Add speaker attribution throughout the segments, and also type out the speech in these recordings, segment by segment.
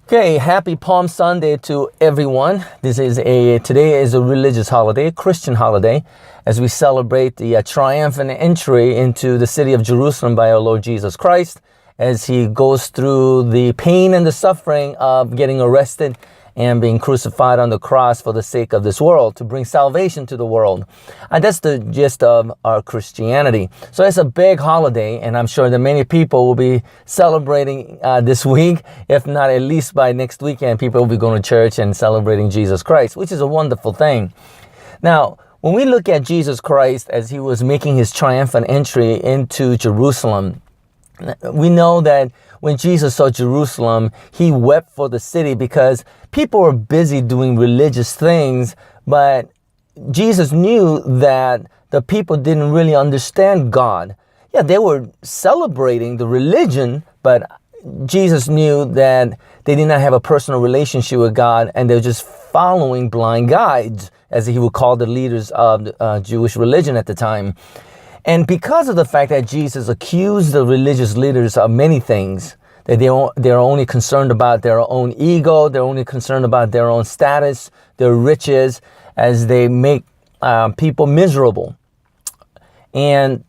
Speaker 1: Okay, happy Palm Sunday to everyone. Today is a religious holiday, a Christian holiday, as we celebrate the triumphant entry into the city of Jerusalem by our Lord Jesus Christ, as he goes through the pain and the suffering of getting arrested and being crucified on the cross for the sake of this world, to bring salvation to the world. And that's the gist of our Christianity. So it's a big holiday, and I'm sure that many people will be celebrating this week. If not, at least by next weekend, people will be going to church and celebrating Jesus Christ, which is a wonderful thing. Now, when we look at Jesus Christ as he was making his triumphant entry into Jerusalem, we know that when Jesus saw Jerusalem, he wept for the city because people were busy doing religious things, but Jesus knew that the people didn't really understand God. Yeah, they were celebrating the religion, but Jesus knew that they did not have a personal relationship with God, and they were just following blind guides, as he would call the leaders of the Jewish religion at the time. And because of the fact that Jesus accused the religious leaders of many things, that they're only concerned about their own ego, they're only concerned about their own status, their riches, as they make people miserable. And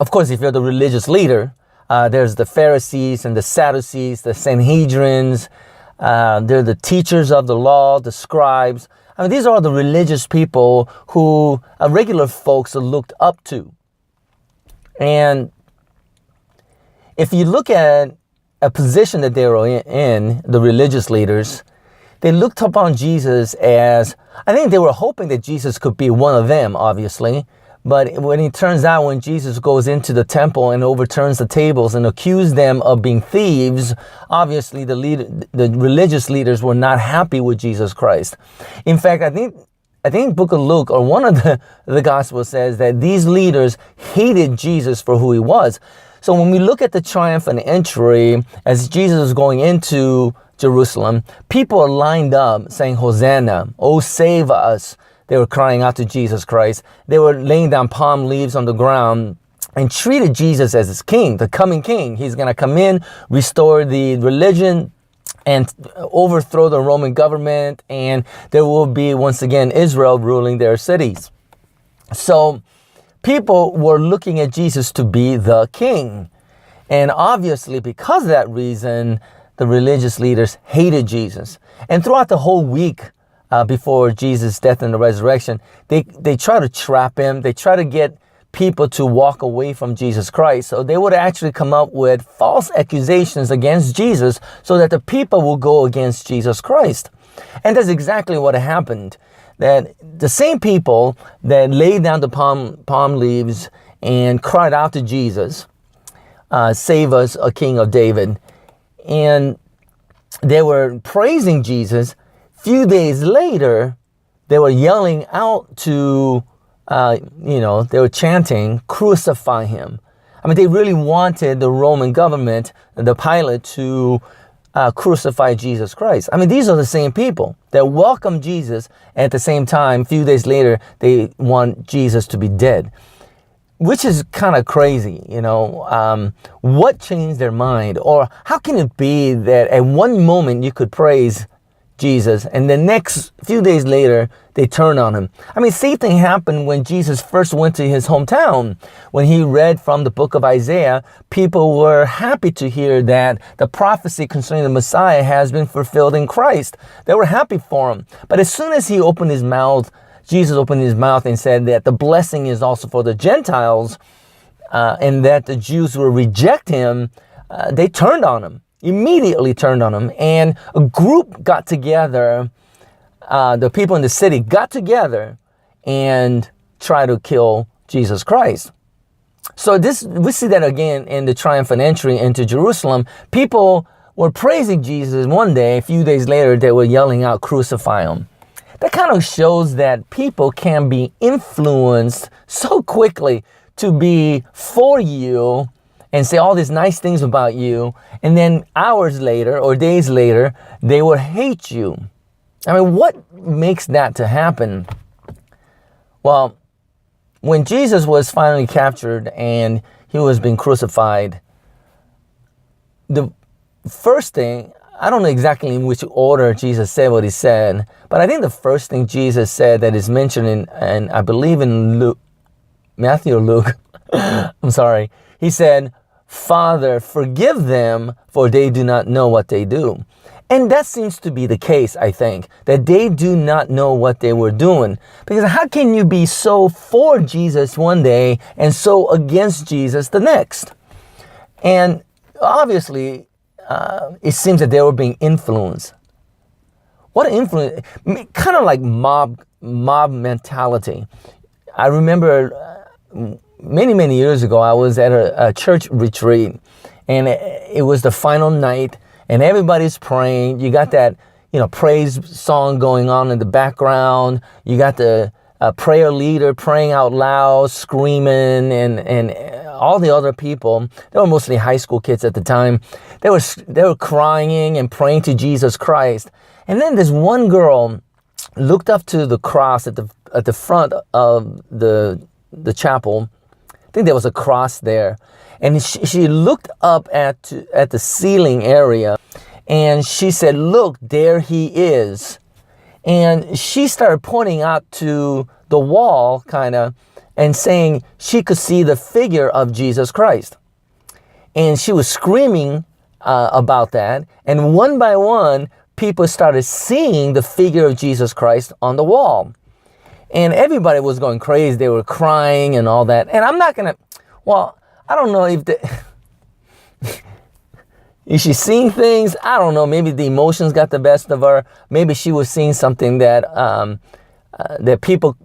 Speaker 1: of course, if you're the religious leader, there's the Pharisees and the Sadducees, the Sanhedrins, they're the teachers of the law, the scribes. I mean, these are the religious people who regular folks are looked up to. And if you look at a position that they were in, the religious leaders, they looked upon Jesus as, I think they were hoping that Jesus could be one of them, obviously. But when it turns out, when Jesus goes into the temple and overturns the tables and accuses them of being thieves, obviously the religious leaders were not happy with Jesus Christ. In fact, I think Book of Luke, or one of the Gospels, says that these leaders hated Jesus for who he was. So when we look at the triumphant entry, as Jesus is going into Jerusalem, people are lined up saying, Hosanna, oh, save us. They were crying out to Jesus Christ. They were laying down palm leaves on the ground and treated Jesus as his king, the coming king. He's going to come in, restore the religion, and overthrow the Roman government, and there will be, once again, Israel ruling their cities. So people were looking at Jesus to be the king. And obviously, because of that reason, the religious leaders hated Jesus. And throughout the whole week before Jesus' death and the resurrection, they try to trap him. They try to get people to walk away from Jesus Christ. So they would actually come up with false accusations against Jesus so that the people will go against Jesus Christ. And that's exactly what happened. That the same people that laid down the palm leaves and cried out to Jesus, save us, a King of David. And they were praising Jesus. Few days later, they were yelling out to they were chanting, crucify him. I mean, they really wanted the Roman government, the Pilate, to crucify Jesus Christ. I mean, these are the same people that welcome Jesus, and at the same time, a few days later, they want Jesus to be dead, which is kind of crazy, What changed their mind? Or how can it be that at one moment you could praise Jesus, and the next few days later, they turn on him? I mean, same thing happened when Jesus first went to his hometown. When he read from the book of Isaiah, people were happy to hear that the prophecy concerning the Messiah has been fulfilled in Christ. They were happy for him. But as soon as Jesus opened his mouth and said that the blessing is also for the Gentiles, and that the Jews will reject him, they turned on him. Immediately turned on him, and a group got together, the people in the city got together and tried to kill Jesus Christ. So we see that again in the triumphant entry into Jerusalem. People were praising Jesus one day, a few days later they were yelling out, crucify him. That kind of shows that people can be influenced so quickly to be for you and say all these nice things about you, and then hours later or days later, they will hate you. I mean, what makes that to happen? Well, when Jesus was finally captured and he was being crucified, the first thing I don't know exactly in which order Jesus said what he said, but I think the first thing Jesus said that is mentioned in I believe in Luke, Matthew or Luke, I'm sorry. He said, Father, forgive them, for they do not know what they do. And that seems to be the case, I think, that they do not know what they were doing. Because how can you be so for Jesus one day and so against Jesus the next? And obviously, it seems that they were being influenced. What influence? Kind of like mob mentality. I remember many years ago, I was at a church retreat, and it was the final night, and everybody's praying. You got that, praise song going on in the background. You got the prayer leader praying out loud, screaming, and all the other people. They were mostly high school kids at the time. They were crying and praying to Jesus Christ. And then this one girl looked up to the cross at the front of the chapel. I think there was a cross there, and she looked up at the ceiling area, and she said, "Look, there he is." And she started pointing out to the wall, kind of, and saying she could see the figure of Jesus Christ. And she was screaming about that. And one by one, people started seeing the figure of Jesus Christ on the wall. And everybody was going crazy. They were crying and all that. And I'm not going to, I don't know is she seeing things? I don't know. Maybe the emotions got the best of her. Maybe she was seeing something that that people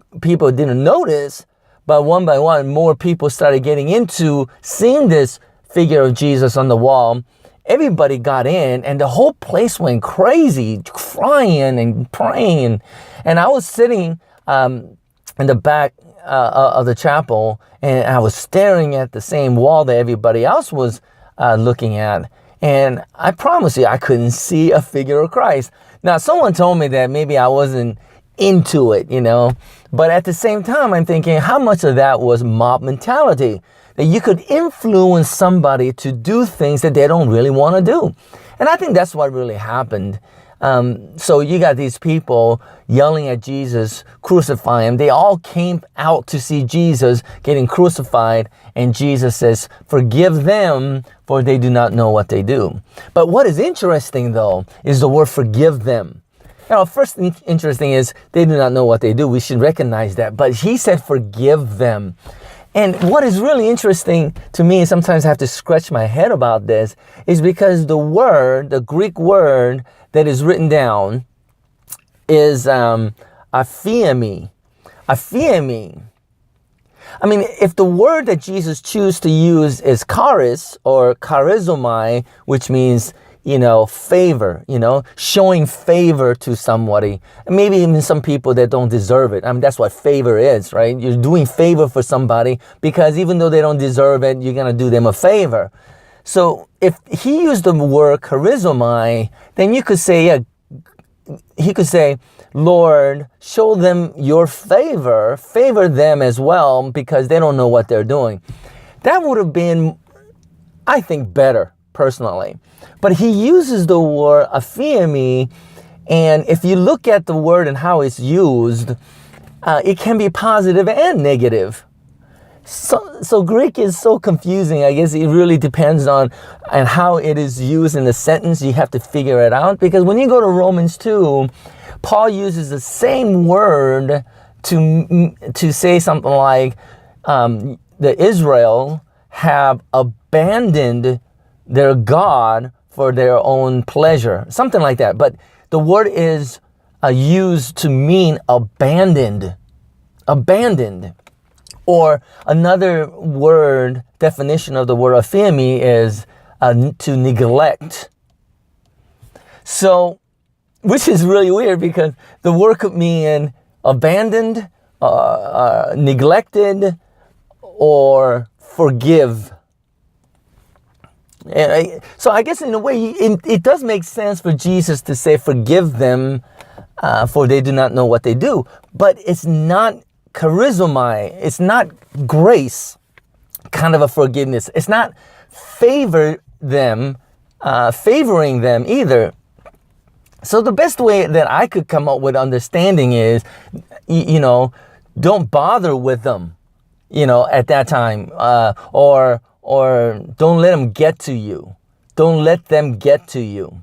Speaker 1: didn't notice. But one by one, more people started getting into seeing this figure of Jesus on the wall. Everybody got in, and the whole place went crazy, crying and praying. And I was sitting in the back of the chapel, and I was staring at the same wall that everybody else was looking at. And I promise you, I couldn't see a figure of Christ. Now, someone told me that maybe I wasn't into it, But at the same time, I'm thinking, how much of that was mob mentality? That you could influence somebody to do things that they don't really want to do. And I think that's what really happened. So you got these people yelling at Jesus, crucify him. They all came out to see Jesus getting crucified. And Jesus says, forgive them, for they do not know what they do. But what is interesting, though, is the word forgive them. First thing interesting is they do not know what they do. We should recognize that. But he said, forgive them. And what is really interesting to me, and sometimes I have to scratch my head about this, is because the Greek word that is written down is aphiemi. Aphiemi. I mean, if the word that Jesus chose to use is charis or charizomai, which means, favor, showing favor to somebody, maybe even some people that don't deserve it. I mean, that's what favor is, right? You're doing favor for somebody because even though they don't deserve it, you're going to do them a favor. So if he used the word charizomai, then you could say, he could say, Lord, show them your favor them as well because they don't know what they're doing. That would have been, I think, better personally. But he uses the word aphiemi, and if you look at the word and how it's used, it can be positive and negative. So Greek is so confusing. I guess it really depends on how it is used in the sentence. You have to figure it out, because when you go to Romans 2, Paul uses the same word to say something like the Israel have abandoned their God for their own pleasure, something like that. But the word is used to mean abandoned. Or another word, definition of the word aphiemi is to neglect. So, which is really weird because the word could mean abandoned, neglected, or forgive. So I guess in a way, it does make sense for Jesus to say, forgive them, for they do not know what they do. But it's not charizomai. It's not grace kind of a forgiveness. It's not favoring them either. So the best way that I could come up with understanding is, you know, don't bother with them, you know, at that time, or don't let them get to you. Don't let them get to you,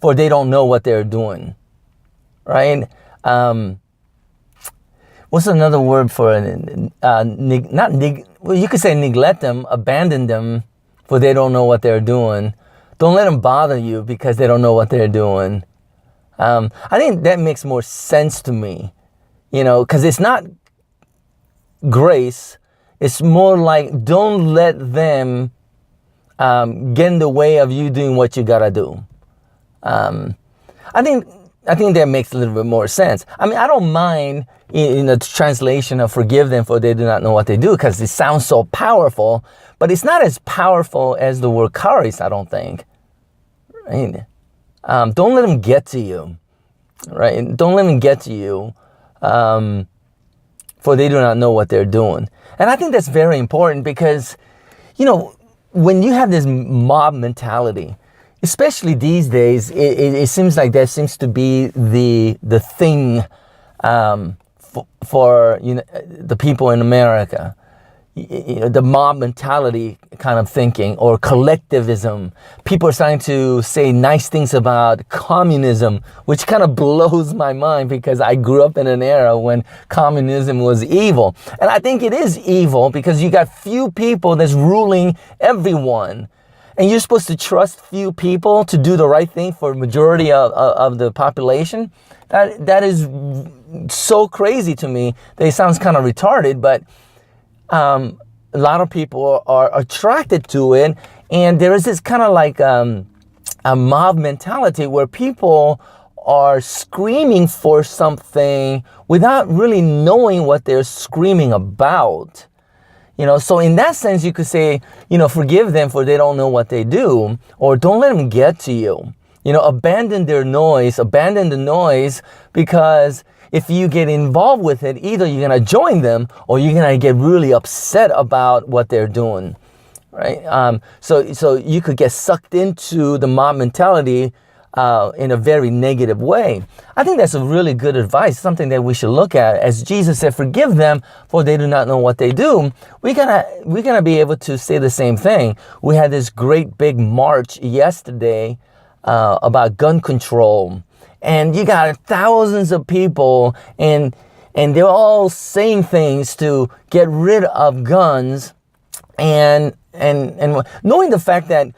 Speaker 1: for they don't know what they're doing, right? What's another word for well, you could say neglect them, abandon them, for they don't know what they're doing. Don't let them bother you because they don't know what they're doing. I think that makes more sense to me, you know, because it's not grace. It's more like don't let them get in the way of you doing what you gotta do. I think that makes a little bit more sense. I mean, I don't mind in the translation of forgive them for they do not know what they do, because it sounds so powerful, but it's not as powerful as the word charis, I don't think. Right? Don't let them get to you, right? Don't let them get to you, for they do not know what they're doing. And I think that's very important because, you know, when you have this mob mentality, especially these days, it seems like that seems to be the thing for you know, the people in America. You know, the mob mentality kind of thinking, or collectivism. People are starting to say nice things about communism, which kind of blows my mind because I grew up in an era when communism was evil. And I think it is evil because you got few people that's ruling everyone. And you're supposed to trust few people to do the right thing for majority of the population. That is so crazy to me that it sounds kind of retarded, but a lot of people are attracted to it. And there is this kind of like a mob mentality where people are screaming for something without really knowing what they're screaming about. You know, so in that sense, you could say, you know, forgive them for they don't know what they do, or don't let them get to you. You know, abandon the noise, because if you get involved with it, either you're going to join them or you're going to get really upset about what they're doing, right? So you could get sucked into the mob mentality in a very negative way. I think that's a really good advice, something that we should look at. As Jesus said, forgive them for they do not know what they do. We're gonna be able to say the same thing. We had this great big march yesterday about gun control, and you got thousands of people, and they're all saying things to get rid of guns, and knowing the fact that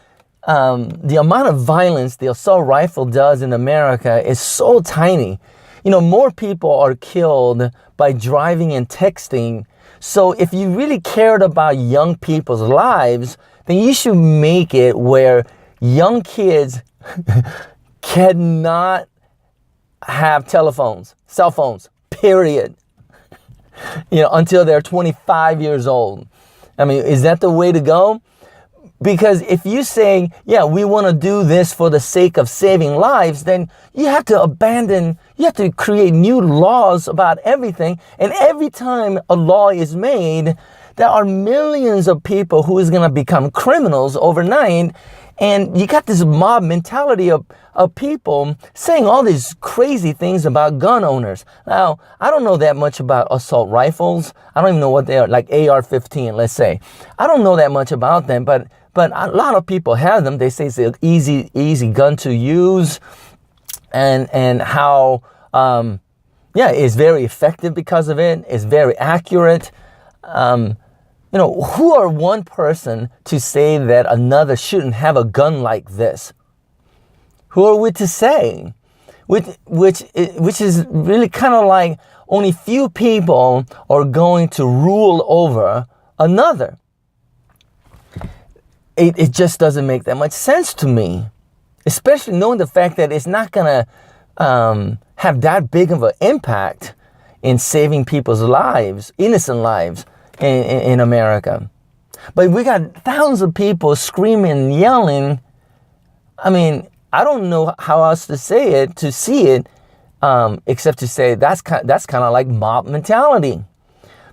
Speaker 1: the amount of violence the assault rifle does in America is so tiny. You know, more people are killed by driving and texting. So if you really cared about young people's lives, then you should make it where young kids cannot have cell phones, period. You know, until they're 25 years old. I mean, is that the way to go? Because if you say, yeah, we want to do this for the sake of saving lives, then you have to create new laws about everything. And every time a law is made, there are millions of people who is going to become criminals overnight. And you got this mob mentality of people saying all these crazy things about gun owners. Now, I don't know that much about assault rifles. I don't even know what they are, like AR-15, let's say. I don't know that much about them, but a lot of people have them. They say it's an easy gun to use, and how it's very effective because of it. It's very accurate. You know, who are one person to say that another shouldn't have a gun like this? Who are we to say? Which is really kind of like only few people are going to rule over another. It just doesn't make that much sense to me, especially knowing the fact that it's not going to have that big of an impact in saving people's lives, innocent lives in America. But we got thousands of people screaming and yelling. I mean, I don't know how else to see it, except to say that's kind of like mob mentality.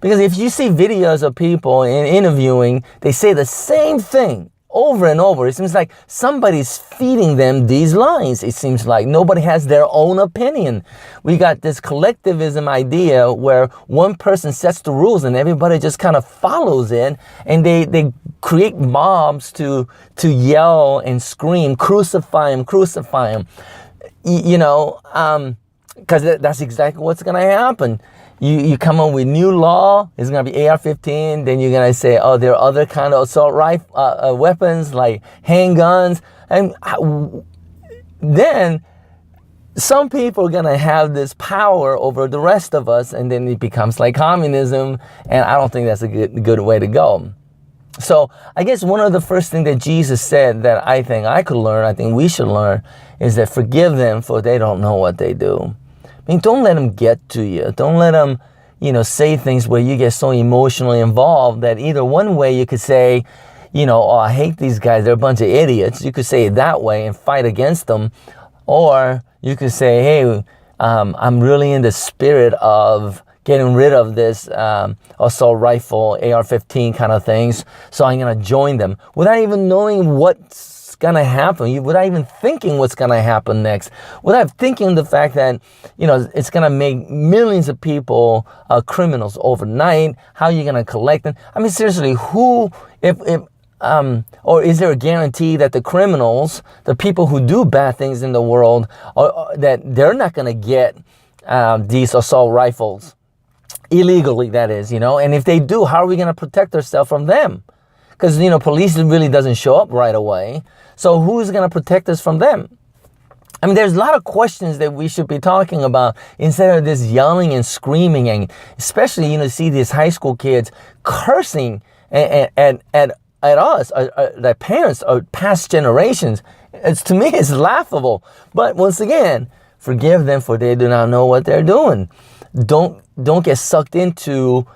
Speaker 1: Because if you see videos of people in interviewing, they say the same thing over and over. It seems like somebody's feeding them these lines. It seems like nobody has their own opinion. We got this collectivism idea where one person sets the rules and everybody just kind of follows it, and they create mobs to yell and scream, crucify him, crucify him. Because that's exactly what's going to happen. You come up with new law, it's going to be AR-15, then you're going to say, oh, there are other kind of assault rifle weapons like handguns. And then some people are going to have this power over the rest of us, and then it becomes like communism, and I don't think that's a good way to go. So I guess one of the first things that Jesus said that I think I could learn, I think we should learn, is that forgive them, for they don't know what they do. I mean, don't let them get to you. Don't let them, say things where you get so emotionally involved that either one way you could say, oh, I hate these guys, they're a bunch of idiots. You could say it that way and fight against them. Or you could say, hey, I'm really in the spirit of getting rid of this assault rifle, AR-15 kind of things, so I'm going to join them without even knowing what's going to happen, without even thinking what's going to happen next, without thinking the fact that, it's going to make millions of people criminals overnight. How are you going to collect them? I mean, seriously, or is there a guarantee that the criminals, the people who do bad things in the world, that they're not going to get these assault rifles? Illegally, that is, and if they do, how are we going to protect ourselves from them? Because, police really doesn't show up right away. So who's going to protect us from them? I mean, there's a lot of questions that we should be talking about instead of this yelling and screaming, and especially, see these high school kids cursing at us, their parents, or past generations. To me, it's laughable. But once again, forgive them, for they do not know what they're doing. Don't get sucked into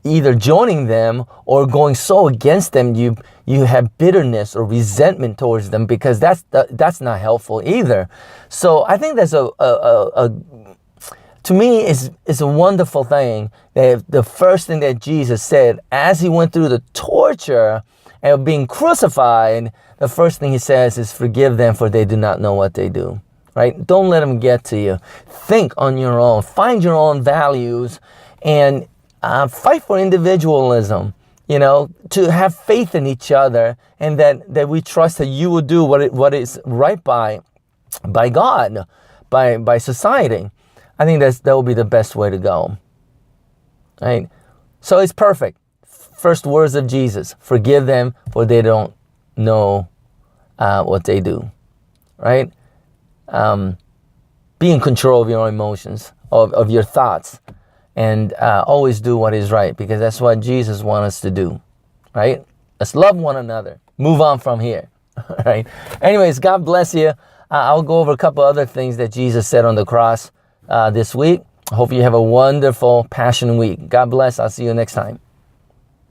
Speaker 1: either joining them or going so against them you have bitterness or resentment towards them, because that's not helpful either. So I think that's to me it's a wonderful thing that the first thing that Jesus said as he went through the torture and being crucified, the first thing he says is, forgive them, for they do not know what they do. Right? Don't let them get to you. Think on your own. Find your own values, and fight for individualism. To have faith in each other, and that we trust that you will do what is right by God, by society. I think that will be the best way to go. Right? So it's perfect. First words of Jesus: forgive them, for they don't know what they do. Right? Be in control of your emotions, of your thoughts, and always do what is right, because that's what Jesus wants us to do, right? Let's love one another. Move on from here, right? Anyways, God bless you. I'll go over a couple other things that Jesus said on the cross this week. I hope you have a wonderful Passion Week. God bless. I'll see you next time.